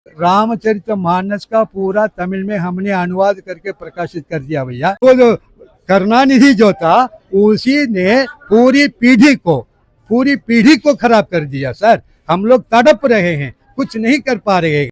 रामचरितमानस का पूरा तमिल में हमने अनुवाद करके प्रकाशित कर दिया भैया। वो जो करुणानिधि जो था उसी ने पूरी पीढ़ी को खराब कर दिया सर। हम लोग तड़प रहे हैं, कुछ नहीं कर पा रहे हैं।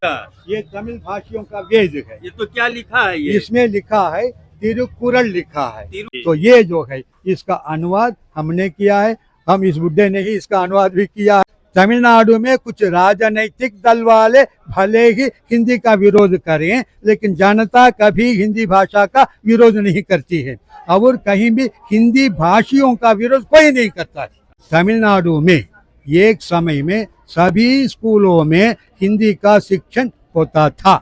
ये तमिल भाषियों का वेद है। ये तो क्या लिखा है? ये इसमें लिखा है तिरुकुरल लिखा है। तो ये जो है इसका अनुवाद हमने किया है। हम इस बुड्ढे ने ही इसका अनुवाद भी किया है। तमिलनाडु में कुछ राजनैतिक दल वाले भले ही हिंदी का विरोध करें, लेकिन जनता कभी हिंदी भाषा का विरोध नहीं करती है और कहीं भी हिंदी भाषियों का विरोध कोई नहीं करता है। तमिलनाडु में एक समय में सभी स्कूलों में हिंदी का शिक्षण होता था।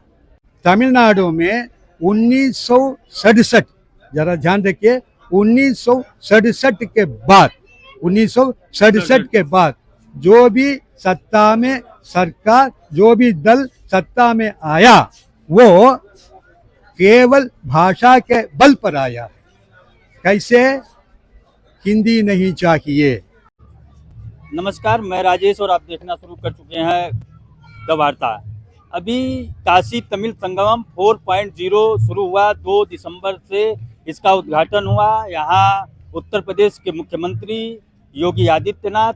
तमिलनाडु में 1967, जरा ध्यान रखिए, 1967 के बाद जो भी सत्ता में सरकार, जो भी दल सत्ता में आया वो केवल भाषा के बल पर आया। कैसे? हिंदी नहीं चाहिए। नमस्कार, मैं राजेश और आप देखना शुरू कर चुके हैं द वार्ता। अभी काशी तमिल संगमम 4.0 शुरू हुआ। 2 दिसंबर से इसका उद्घाटन हुआ। यहाँ उत्तर प्रदेश के मुख्यमंत्री योगी आदित्यनाथ,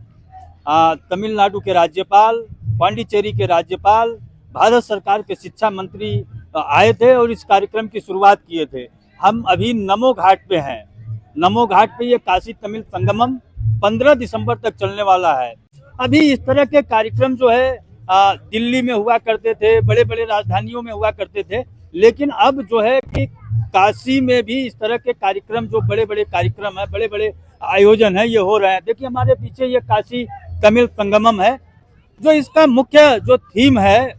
तमिलनाडु के राज्यपाल, पांडिचेरी के राज्यपाल, भारत सरकार के शिक्षा मंत्री आए थे और इस कार्यक्रम की शुरुआत किए थे। हम अभी नमो घाट पे हैं। नमो घाट पे ये काशी तमिल संगमम 15 दिसंबर तक चलने वाला है। अभी इस तरह के कार्यक्रम जो है दिल्ली में हुआ करते थे, बड़े बड़े राजधानियों में हुआ करते थे, लेकिन अब जो है कि काशी में भी इस तरह के कार्यक्रम, जो बड़े बड़े कार्यक्रम है, बड़े बड़े आयोजन है, ये हो रहे हैं। देखिए हमारे पीछे ये काशी तमिल संगमम है। जो इसका मुख्य जो थीम है,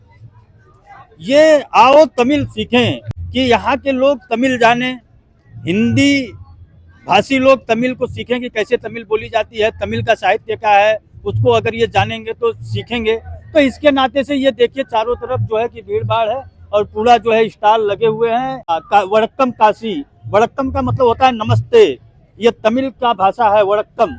ये आओ तमिल सीखें, कि यहाँ के लोग तमिल जाने, हिंदी भाषी लोग तमिल को सीखें कि कैसे तमिल बोली जाती है, तमिल का साहित्य क्या है, उसको अगर ये जानेंगे तो सीखेंगे। तो इसके नाते से ये देखिए चारों तरफ जो है कि भीड़ भाड़ है और पूरा जो है स्टॉल लगे हुए हैं। वड़क्कम काशी, वड़क्कम का मतलब होता है नमस्ते, ये तमिल का भाषा है वड़क्कम।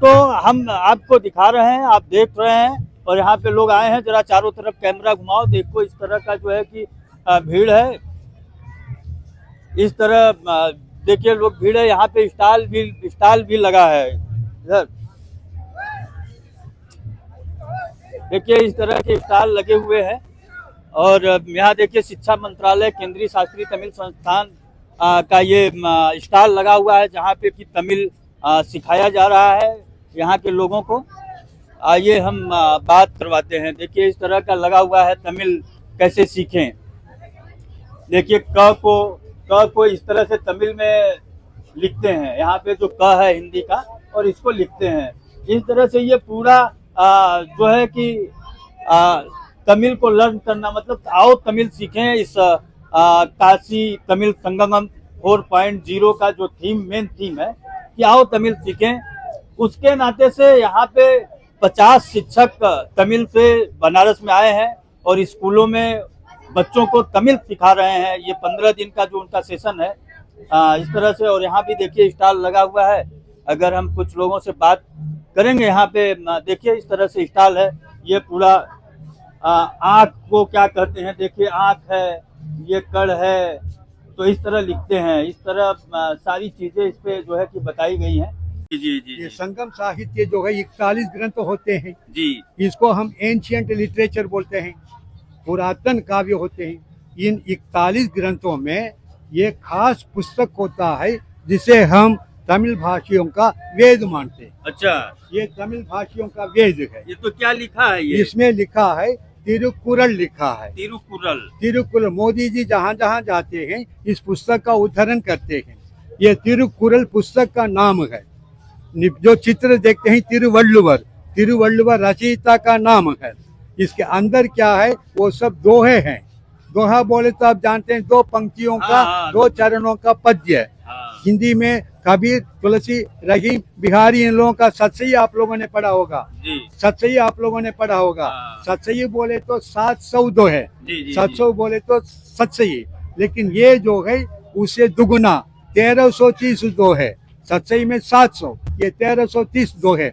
तो हम आपको दिखा रहे हैं, आप देख रहे हैं और यहाँ पे लोग आए हैं। जरा चारों तरफ कैमरा घुमाओ, देखो इस तरह का जो है कि भीड़ है। इस तरह देखिए लोग भीड़ है। यहाँ पे स्टॉल भी लगा है इधर। देखिए इस तरह के स्टॉल लगे हुए हैं और यहाँ देखिए शिक्षा मंत्रालय, केंद्रीय शासकीय तमिल संस्थान का ये स्टॉल लगा हुआ है, जहाँ पे कि तमिल सिखाया जा रहा है यहाँ के लोगों को। आइए हम बात करवाते हैं। देखिए इस तरह का लगा हुआ है, तमिल कैसे सीखें। देखिए क को इस तरह से तमिल में लिखते हैं। यहाँ पे जो क है हिंदी का, और इसको लिखते हैं इस तरह से। ये पूरा जो है कि तमिल को लर्न करना, मतलब आओ तमिल सीखें। इस काशी तमिल संगमम 4.0 का जो मेन थीम है कि आओ तमिल सीखें, उसके नाते से यहाँ पे 50 शिक्षक तमिल से बनारस में आए हैं और स्कूलों में बच्चों को तमिल सिखा रहे हैं। ये 15 दिन का जो उनका सेशन है इस तरह से। और यहाँ भी देखिए स्टॉल लगा हुआ है। अगर हम कुछ लोगों से बात करेंगे यहाँ पे, देखिए इस तरह से स्टॉल है। ये पूरा आँख को क्या कहते हैं, देखिए आँख है, ये कड़ है, तो इस तरह लिखते हैं। इस तरह सारी चीजें इस पे जो है कि बताई गई हैं। जी। ये संगम साहित्य जो है 41 ग्रंथ होते हैं जी। इसको हम एंशियंट लिटरेचर बोलते हैं, पुरातन काव्य होते हैं। इन 41 ग्रंथों में ये खास पुस्तक होता है जिसे हम तमिल भाषियों का वेद मानते हैं। अच्छा, ये तमिल भाषियों का वेद है। ये तो क्या लिखा है? ये इसमें लिखा है तिरुकुरल लिखा है। तिरुकुरल। मोदी जी जहाँ जहाँ जाते हैं इस पुस्तक का उद्धरण करते हैं। ये तिरुकुरल पुस्तक का नाम है। जो चित्र देखते हैं तिरुवल्लुवर रचयिता का नाम है। इसके अंदर क्या है, वो सब दोहे हैं। दोहा बोले तो आप जानते हैं, 2 पंक्तियों का 2 चरणों का पद्य है। हिंदी में कबीर, तुलसी, रहीम, बिहारी, इन लोगों का सतसई आप लोगों ने पढ़ा होगा। सतसई आप लोगों ने पढ़ा होगा। सतसई बोले तो 700 दोहे, 700 बोले तो सतसई। लेकिन ये जो है उसे दुगुना 1330 दोहे। सतसई में 700, ये 1330 दोहे।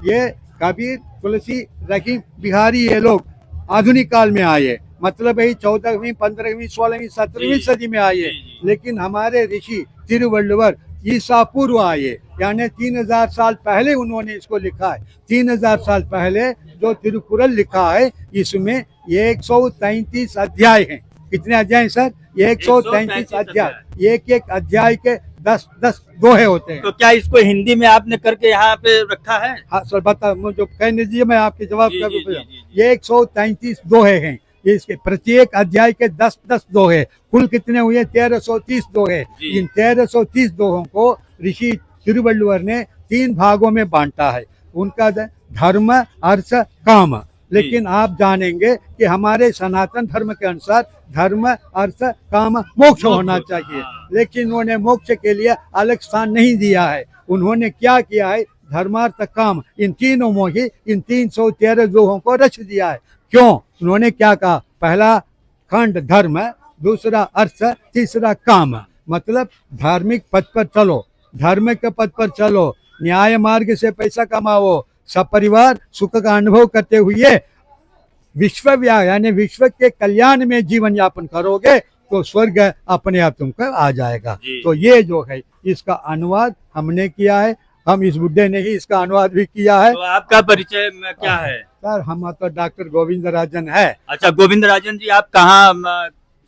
ये कबीर, तुलसी, रहीम, बिहारी, ये लोग आधुनिक काल में आए। मतलब है 14वीं 15वीं 16वीं 17वीं सदी में आए, लेकिन हमारे ऋषि तिरुवल्लुवर ईसा पूर्व आए, यानी 3000 साल पहले उन्होंने इसको लिखा है। 3000 साल पहले जो तिरुकुरल लिखा है, इसमें 133 अध्याय हैं। कितने अध्याय सर? 133 अध्याय। एक एक अध्याय के 10 दोहे होते हैं। तो क्या इसको हिंदी में आपने करके यहाँ पे रखा है? हाँ सर, बता मुझे कहने दीजिए, मैं आपके जवाब जी, कर जी, जी, जी। ये 133 दोहे हैं। ये इसके प्रत्येक अध्याय के 10 दोहे, कुल कितने हुए? 1330 दोहे। इन 1330 दोहों को ऋषि तिरुवल्लुवर ने 3 भागों में बांटा है। उनका धर्म, अर्थ, काम। लेकिन आप जानेंगे कि हमारे सनातन धर्म के अनुसार धर्म, अर्थ, काम, मोक्ष होना चाहिए, लेकिन उन्होंने मोक्ष के लिए अलग स्थान नहीं दिया है। उन्होंने क्या किया है? धर्मार्थ काम, इन तीनों में ही इन 313 दोहों को रच दिया है। क्यों? उन्होंने क्या कहा? पहला खंड धर्म, दूसरा अर्थ, तीसरा काम। मतलब धार्मिक पथ पर चलो, धर्म के पथ पर चलो, न्याय मार्ग से पैसा कमाओ, सपरिवार सुख का अनुभव करते हुए यानी विश्व के कल्याण में जीवन यापन करोगे तो स्वर्ग अपने आप तुमको आ जाएगा। तो ये जो है इसका अनुवाद हमने किया है। हम इस बुड्ढे ने ही इसका अनुवाद भी किया है। तो आपका परिचय क्या है? सर, हम तो डॉक्टर गोविंदराजन है। अच्छा, गोविंदराजन जी, आप कहाँ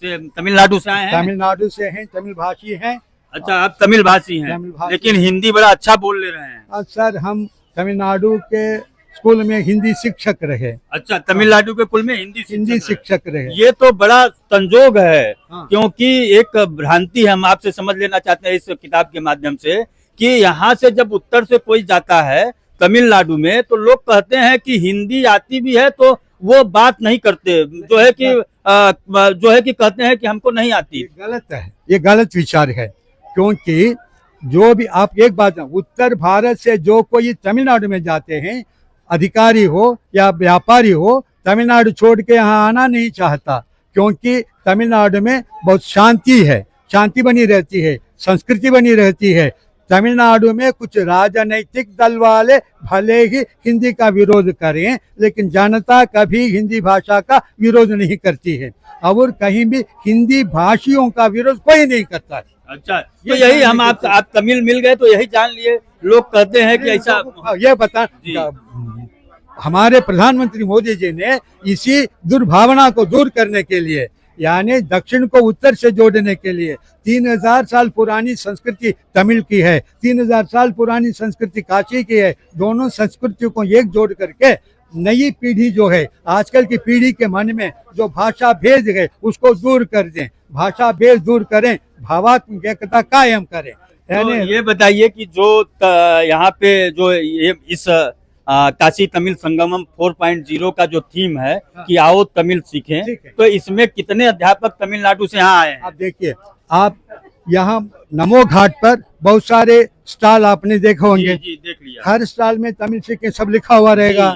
से? तमिलनाडु से आए हैं? तमिलनाडु से हैं, तमिल भाषी हैं। अच्छा, आप तमिल भाषी हैं, लेकिन हिंदी बड़ा अच्छा बोल ले रहे हैं। सर, हम तमिलनाडु के स्कूल में हिंदी शिक्षक रहे। अच्छा, तमिलनाडु के स्कूल में हिंदी शिक्षक रहे। ये तो बड़ा संजोग है। हाँ। क्योंकि एक भ्रांति हम आपसे समझ लेना चाहते हैं इस किताब के माध्यम से कि यहाँ से जब उत्तर से कोई जाता है तमिलनाडु में, तो लोग कहते हैं कि हिंदी आती भी है तो वो बात नहीं करते, जो है कि कहते हैं कि हमको नहीं आती। गलत है, ये गलत विचार है। क्योंकि जो भी आप एक बात, उत्तर भारत से जो कोई तमिलनाडु में जाते हैं, अधिकारी हो या व्यापारी हो, तमिलनाडु छोड़ के यहाँ आना नहीं चाहता। क्योंकि तमिलनाडु में बहुत शांति है, शांति बनी रहती है, संस्कृति बनी रहती है। तमिलनाडु में कुछ राजनैतिक दल वाले भले ही हिंदी का विरोध करें, लेकिन जनता कभी हिंदी भाषा का विरोध नहीं करती है, और कहीं भी हिंदी भाषियों का विरोध कोई नहीं करता है। अच्छा, तो यही हम आप तमिल मिल गए तो यही जान लिए। लोग कहते हैं कि ऐसा, ये बता, हमारे प्रधानमंत्री मोदी जी ने इसी दुर्भावना को दूर करने के लिए, यानी दक्षिण को उत्तर से जोड़ने के लिए 3000 साल पुरानी संस्कृति तमिल की है, 3000 साल पुरानी संस्कृति काशी की है। दोनों संस्कृतियों को एक जोड़ करके नई पीढ़ी जो है, आजकल की पीढ़ी के मन में जो भाषा भेद है उसको दूर कर दें, भाषा भेद दूर करें, भावात्मक एकता कायम करें। तो ये बताइए कि जो यहाँ पे जो ये इस काशी तमिल संगमम 4.0 का जो थीम है कि आओ तमिल सीखें, तो इसमें कितने अध्यापक तमिलनाडु से यहाँ आए हैं? आप देखिए, आप यहाँ नमो घाट पर बहुत सारे स्टॉल आपने देखे होंगे। जी, देख लिया। हर स्टॉल में तमिल सीखें सब लिखा हुआ रहेगा,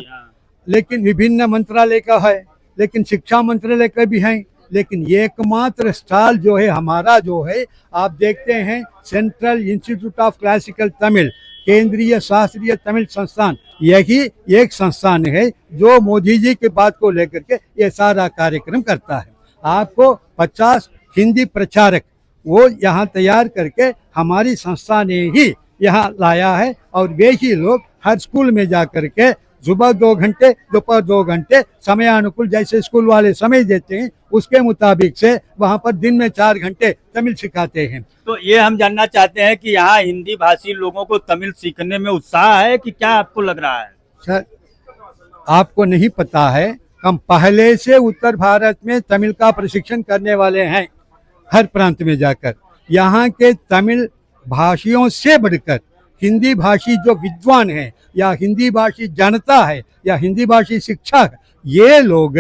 लेकिन विभिन्न मंत्रालय का है, लेकिन शिक्षा मंत्रालय का भी है। लेकिन एकमात्र स्टॉल जो है हमारा, जो है आप देखते हैं central institute of classical Tamil, केंद्रीय शास्त्रीय तमिल संस्थान, यही एक संस्थान है जो मोदी जी की बात को लेकर के ये सारा कार्यक्रम करता है। आपको 50 हिंदी प्रचारक वो यहाँ तैयार करके हमारी संस्था ने ही यहाँ लाया है, और वे ही लोग हर स्कूल में जा करके सुबह 2 घंटे, दोपहर 2 घंटे समयानुकूल, जैसे स्कूल वाले समय देते हैं उसके मुताबिक से वहाँ पर दिन में 4 घंटे तमिल सिखाते हैं। तो ये हम जानना चाहते हैं कि यहाँ हिंदी भाषी लोगों को तमिल सीखने में उत्साह है कि क्या आपको लग रहा है? सर, आपको नहीं पता है, हम पहले से उत्तर भारत में तमिल का प्रशिक्षण करने वाले हैं। हर प्रांत में जाकर यहाँ के तमिल भाषियों से बढ़कर हिंदी भाषी जो विद्वान हैं, या हिंदी भाषी जनता है, या हिंदी भाषी शिक्षा है, ये लोग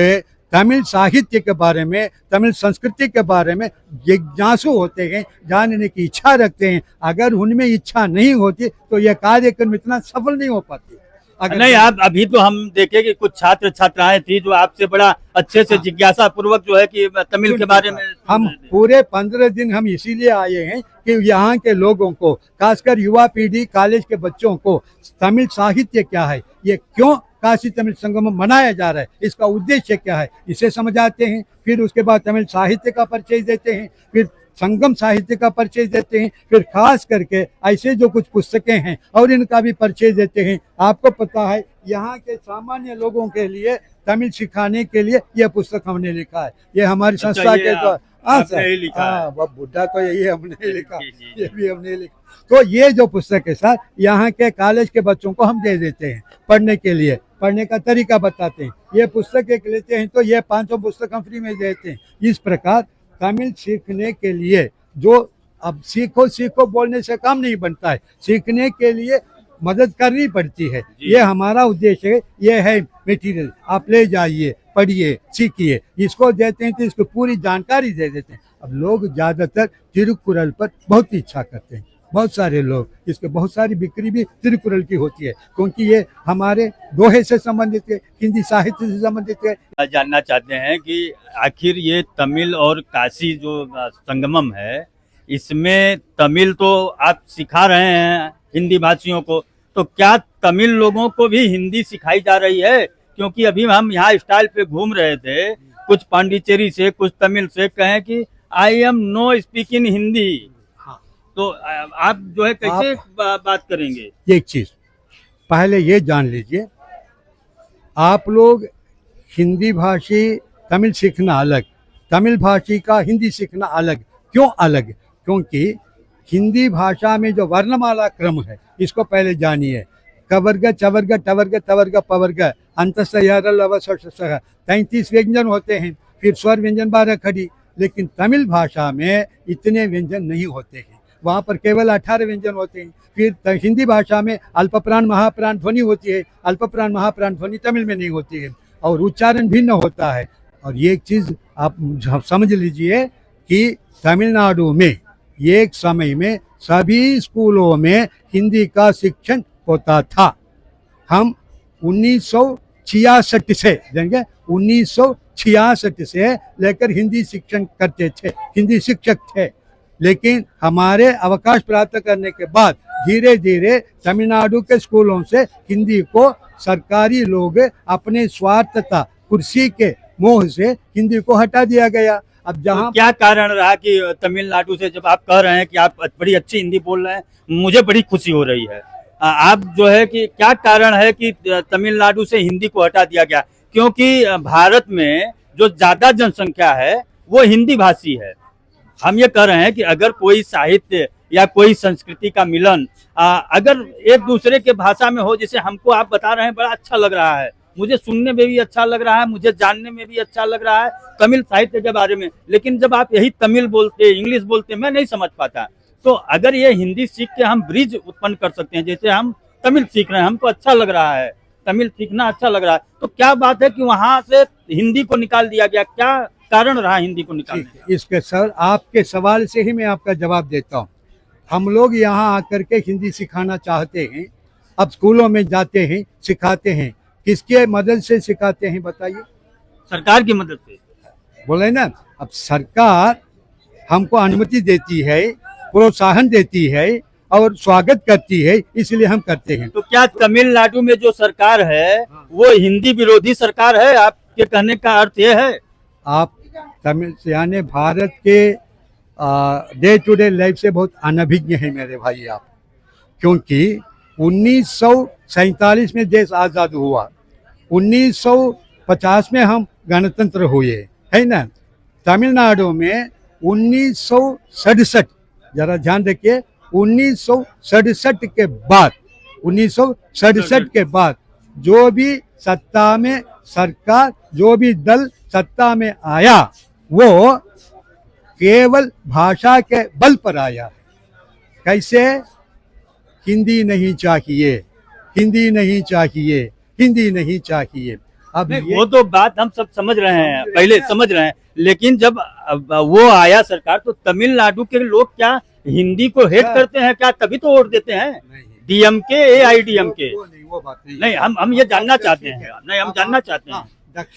तमिल साहित्य के बारे में, तमिल संस्कृति के बारे में जिज्ञासु होते हैं, जानने की इच्छा रखते हैं। अगर उनमें इच्छा नहीं होती तो यह कार्यक्रम इतना सफल नहीं हो पाती। अगर नहीं, आप अभी तो हम देखे कि कुछ छात्र छात्राएं थी जो आपसे बड़ा अच्छे से जिज्ञासा पूर्वक जो है कि तमिल के बारे में, हम पूरे 15 दिन हम इसीलिए आए हैं कि यहाँ के लोगों को, खासकर युवा पीढ़ी, कॉलेज के बच्चों को तमिल साहित्य क्या है, ये क्यों काशी तमिल संगमम मनाया जा रहा है, इसका उद्देश्य क्या है, इसे समझाते हैं। फिर उसके बाद तमिल साहित्य का परिचय देते हैं, फिर संगम साहित्य का परिचय देते हैं, फिर खास करके ऐसे जो कुछ पुस्तकें हैं और इनका भी परिचय देते हैं। आपको पता है यहाँ के सामान्य लोगों के लिए तमिल सिखाने के लिए यह पुस्तक हमने लिखा है। ये हमारी संस्था के आपने लिखा है। वो बुढ़ा तो यही हमने लिखा, जी, जी, ये भी हमने लिखा। तो ये जो पुस्तक है सर, यहाँ के कॉलेज के बच्चों को हम दे देते हैं पढ़ने के लिए, पढ़ने का तरीका बताते हैं। ये पुस्तक एक लेते हैं तो ये 500 पुस्तक हम फ्री में देते हैं। इस प्रकार तमिल सीखने के लिए जो अब सीखो सीखो बोलने से काम नहीं बनता है, सीखने के लिए मदद करनी पड़ती है। ये हमारा उद्देश्य है, ये है मटेरियल, आप ले जाइए, पढ़िए, सीखिए। इसको देते हैं तो इसको पूरी जानकारी दे देते हैं। अब लोग ज़्यादातर तिरुकुरल पर बहुत इच्छा करते हैं, बहुत सारे लोग, इसके बहुत सारी बिक्री भी तिरुकुरल की होती है, क्योंकि ये हमारे दोहे से संबंधित है, हिंदी साहित्य से संबंधित है। जानना चाहते हैं कि आखिर ये तमिल और काशी जो संगमम है, इसमें तमिल तो आप सिखा रहे हैं हिंदी भाषियों को, तो क्या तमिल लोगों को भी हिंदी सिखाई जा रही है? क्योंकि अभी हम यहाँ स्टाइल पे घूम रहे थे, कुछ पांडिचेरी से, कुछ तमिल से कहें कि I am no speak in Hindi. तो आप जो है कैसे बात करेंगे? एक चीज पहले ये जान लीजिए, आप लोग हिंदी भाषी तमिल सीखना अलग, तमिल भाषी का हिंदी सीखना अलग। क्यों अलग? क्योंकि हिंदी भाषा में जो वर्णमाला क्रम है, इसको पहले जानिए। कवर्ग, चवर्ग, टवर्ग, तवर्ग, पवर्ग, अंतस्थ, यरल, अवस, 33 व्यंजन होते हैं, फिर स्वर व्यंजन 12 खड़ी। लेकिन तमिल भाषा में इतने व्यंजन नहीं होते हैं, वहाँ पर केवल 18 व्यंजन होते हैं। फिर हिंदी भाषा में अल्पप्राण महाप्राण ध्वनि होती है, अल्पप्राण महाप्राण ध्वनि तमिल में नहीं होती है, और उच्चारण भिन्न होता है। और ये एक चीज़ आप समझ लीजिए कि तमिलनाडु में एक समय में सभी स्कूलों में हिंदी का शिक्षण होता था। हम 1966 से देंगे 1966 से लेकर हिंदी शिक्षण करते थे, हिंदी शिक्षक थे। लेकिन हमारे अवकाश प्राप्त करने के बाद धीरे धीरे तमिलनाडु के स्कूलों से हिंदी को सरकारी लोग अपने स्वार्थता कुर्सी के मोह से हिंदी को हटा दिया गया। अब जहाँ तो क्या कारण रहा कि तमिलनाडु से, जब आप कह रहे हैं कि आप बड़ी अच्छी हिंदी बोल रहे हैं, मुझे बड़ी खुशी हो रही है, आप जो है कि क्या कारण है कि तमिलनाडु से हिंदी को हटा दिया गया? क्योंकि भारत में जो ज्यादा जनसंख्या है वो हिंदी भाषी है। हम ये कह रहे हैं कि अगर कोई साहित्य या कोई संस्कृति का मिलन अगर एक दूसरे के भाषा में हो, जैसे हमको आप बता रहे हैं, बड़ा अच्छा लग रहा है, मुझे सुनने में भी अच्छा लग रहा है, मुझे जानने में भी अच्छा लग रहा है तमिल साहित्य के बारे में। लेकिन जब आप यही तमिल बोलते, इंग्लिश बोलते, मैं नहीं समझ पाता। तो अगर ये हिंदी सीख के हम ब्रिज उत्पन्न कर सकते हैं, जैसे हम तमिल सीख रहे हैं, हमको अच्छा लग रहा है, तमिल सीखना अच्छा लग रहा है, तो क्या बात है कि वहां से हिंदी को निकाल दिया गया? क्या कारण रहा हिंदी को निकालने? इसके सर आपके सवाल से ही मैं आपका जवाब देता हूँ। हम लोग यहाँ आकर के हिंदी सिखाना चाहते हैं, अब स्कूलों में जाते हैं, सिखाते हैं। किसके मदद से सिखाते हैं बताइए? सरकार की मदद से। बोले ना, अब सरकार हमको अनुमति देती है, प्रोत्साहन देती है और स्वागत करती है, इसलिए हम करते हैं। तो क्या तमिलनाडु में जो सरकार है वो हिंदी विरोधी सरकार है? आपके कहने का अर्थ ये है? आप तमिल यानी भारत के डे टू डे लाइफ से बहुत अनभिज्ञ है मेरे भाई आप, क्योंकि 1947 में देश आज़ाद हुआ, 1950 में हम गणतंत्र हुए, है ना। तमिलनाडु में 1967, जरा ध्यान रखिए, 1967 के बाद जो भी सत्ता में सरकार, जो भी दल सत्ता में आया, वो केवल भाषा के बल पर आया। कैसे? हिंदी नहीं चाहिए, हिंदी नहीं चाहिए, हिंदी नहीं चाहिए। अब वो तो बात हम सब समझ रहे हैं, पहले समझ रहे हैं, लेकिन जब वो आया सरकार, तो तमिलनाडु के लोग क्या हिंदी को हेट करते हैं क्या? तभी तो वोट देते हैं डीएमके, एआईडीएमके। नहीं, हम ये जानना चाहते हैं, नहीं हम जानना चाहते हैं,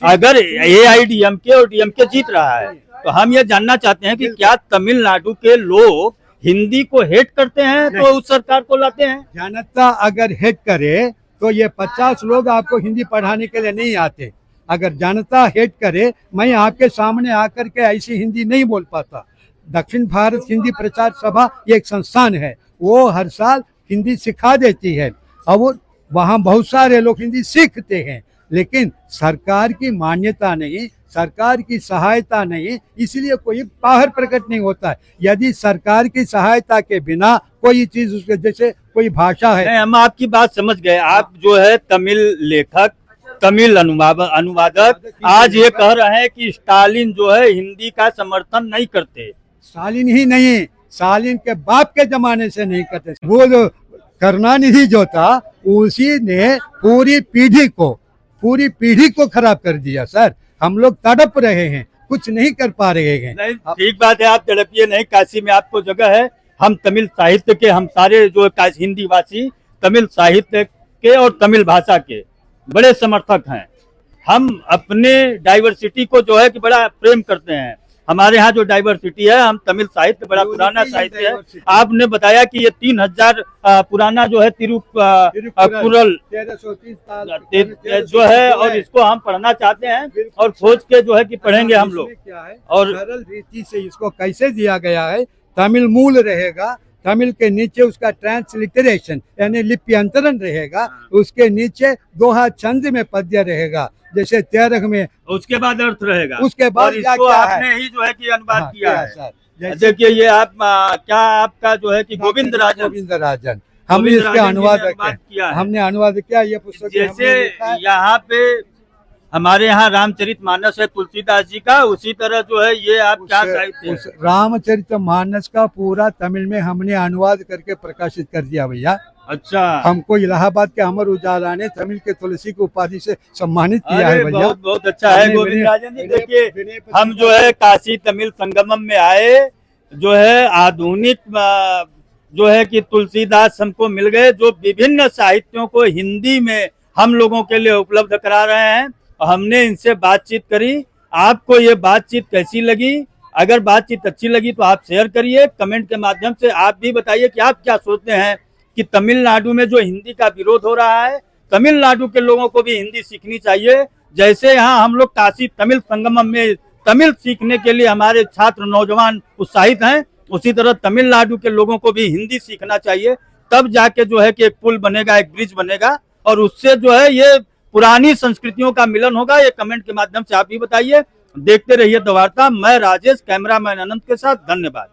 अगर एआईडीएमके और डीएमके जीत रहा है तो हम ये जानना चाहते हैं कि क्या तमिलनाडु के लोग हिंदी को हेट करते हैं तो उस सरकार को लाते हैं? जनता अगर हेट करे तो ये 50 लोग आपको हिंदी पढ़ाने के लिए नहीं आते। अगर जनता हेट करे, मैं आपके सामने आकर के ऐसी हिंदी नहीं बोल पाता। दक्षिण भारत हिंदी प्रचार सभा एक संस्थान है, वो हर साल हिंदी सिखा देती है और वहाँ बहुत सारे लोग हिंदी सीखते हैं, लेकिन सरकार की मान्यता नहीं, सरकार की सहायता नहीं, इसलिए कोई बाहर प्रकट नहीं होता है। यदि सरकार की सहायता के बिना कोई चीज उसके, जैसे कोई भाषा है, हम आपकी बात समझ गए। आप जो है तमिल लेखक, तमिल अनुवादक, आज ये कह रहे हैं कि स्टालिन जो है हिंदी का समर्थन नहीं करते। स्टालिन ही नहीं, स्टालिन के बाप के जमाने से नहीं करते। वो जो करुणानिधि जो था, उसी ने पूरी पीढ़ी को खराब कर दिया सर। हम लोग तड़प रहे हैं, कुछ नहीं कर पा रहे हैं। नहीं, ठीक बात है, आप तड़पिए नहीं, काशी में आपको जगह है। हम तमिल साहित्य के, हम सारे जो हिंदी भाषी तमिल साहित्य के और तमिल भाषा के बड़े समर्थक हैं। हम अपने डाइवर्सिटी को जो है कि बड़ा प्रेम करते हैं। हमारे यहाँ जो डाइवर्सिटी है, हम तमिल साहित्य बड़ा पुराना साहित्य है। आपने बताया कि ये 3000 पुराना जो है तिरुकुरल जो है, और इसको हम पढ़ना चाहते हैं और खोज के जो है कि पढ़ेंगे हम लोग। और सरल रीति से इसको कैसे दिया गया है, तमिल मूल रहेगा, तमिल के नीचे उसका ट्रांसलिटरेशन यानी लिप्यंतरण रहेगा, उसके नीचे दोहा छंद में पद्य रहेगा, जैसे 13 में, उसके बाद अर्थ रहेगा, उसके बाद इसको आपने ही जो है कि अनुवाद किया है। देखिए ये आप क्या आपका जो है कि गोविंद राजन, हमने इसका अनुवाद किया, हमने अनुवाद किया ये पुस्तक। जैसे यहाँ पे हमारे यहाँ रामचरितमानस है तुलसीदास जी का, उसी तरह जो है ये आप क्या साहित्य है? रामचरितमानस का पूरा तमिल में हमने अनुवाद करके प्रकाशित कर दिया भैया। अच्छा, हमको इलाहाबाद के अमर उजाला ने तमिल के तुलसी की उपाधि से सम्मानित किया है भैया। बहुत बहुत अच्छा है गोविंद राजन जी। देखिए हम जो है काशी तमिल संगमम में आए, जो है आधुनिक जो है कि तुलसीदास हमको मिल गए, जो विभिन्न साहित्यों को हिंदी में हम लोगों के लिए उपलब्ध करा रहे हैं। हमने इनसे बातचीत करी। आपको ये बातचीत कैसी लगी? अगर बातचीत अच्छी लगी तो आप शेयर करिए, कमेंट के माध्यम से आप भी बताइए कि आप क्या सोचते हैं कि तमिलनाडु में जो हिंदी का विरोध हो रहा है, तमिलनाडु के लोगों को भी हिंदी सीखनी चाहिए। जैसे यहाँ हम लोग काशी तमिल संगमम में तमिल सीखने के लिए हमारे छात्र नौजवान उत्साहित हैं, उसी तरह तमिलनाडु के लोगों को भी हिंदी सीखना चाहिए। तब जाके जो है कि एक पुल बनेगा, एक ब्रिज बनेगा, और उससे जो है ये पुरानी संस्कृतियों का मिलन होगा। ये कमेंट के माध्यम से आप भी बताइए। देखते रहिए द वार्ता। मैं राजेश, कैमरामैन अनंत के साथ, धन्यवाद।